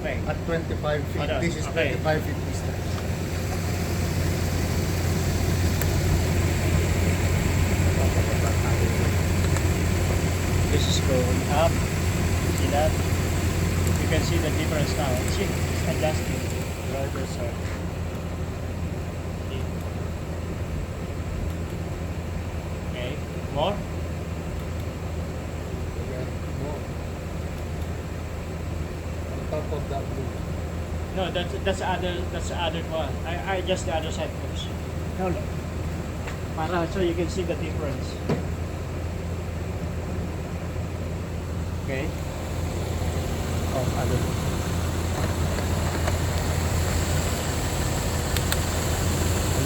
Okay. at 25 feet. Hold on. This is Okay. 25 feet distance. This is going up. See that? You can see the difference now. See, it's adjusting. Driver's side. See? Okay, more? Again, more. On top of that blue. No, that's the other one. I adjust the other side first. No, no. Para so you can see the difference. Okay. Oh, other.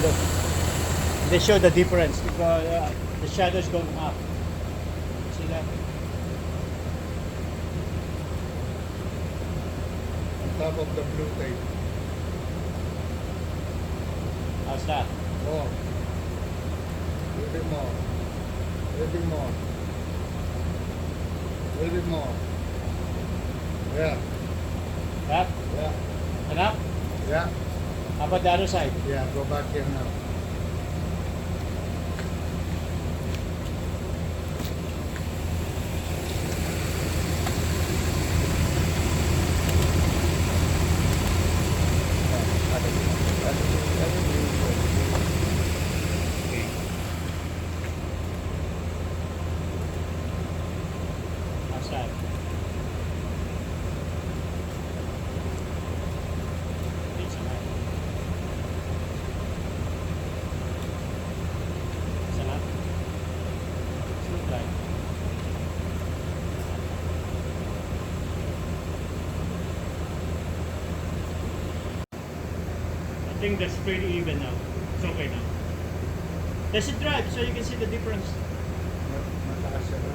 Look. They show the difference because the shadow is going up. See that? On top of the blue tape. How's that? More. A little bit more. A little bit more. A little bit more. Yeah. That? Yeah. Enough? Yeah. How about the other side? Yeah. Go back here now. Okay. How's that? It's enough. It's enough. It's look like. I think that's pretty even now. It's okay now. Let's drive so you can see the difference. Mataas siya na.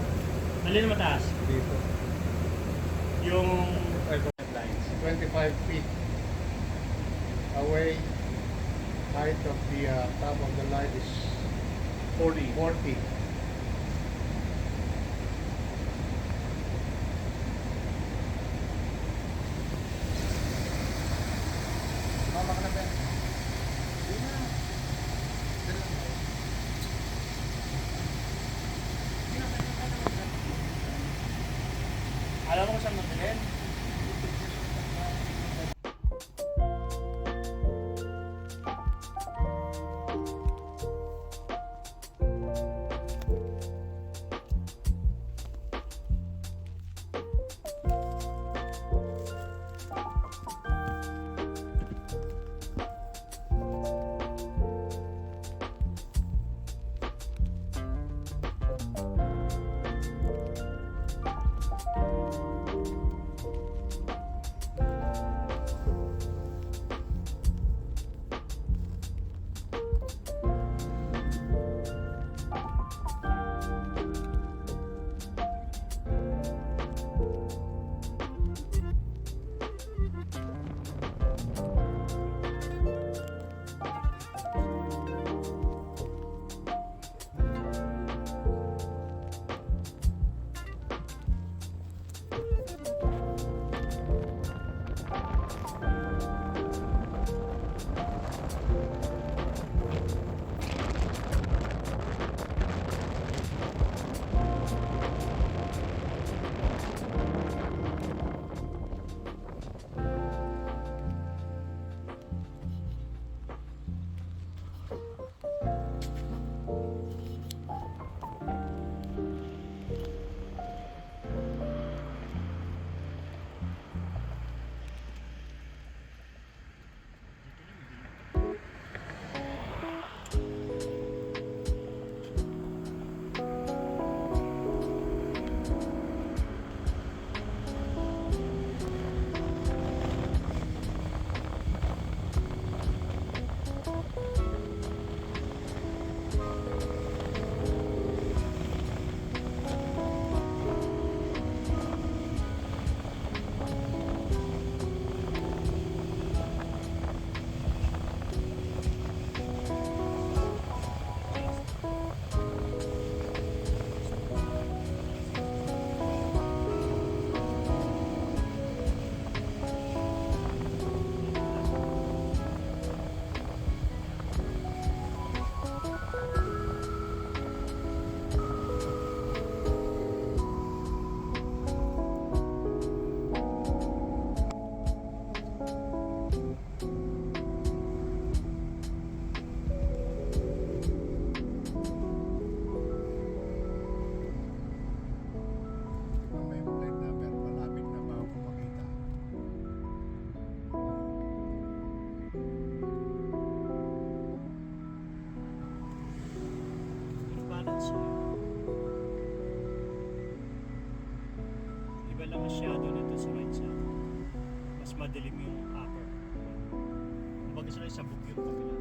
Alin mataas? Dito. Yung headlights. 25 feet away. Height of the top of the light is 40. Mama ka na ba? Hindi na. Alam mo kung saan magdalhin? na masyado nito sa right side. Mas madilim yung upper. Kumbaga sila sabog yung kabila.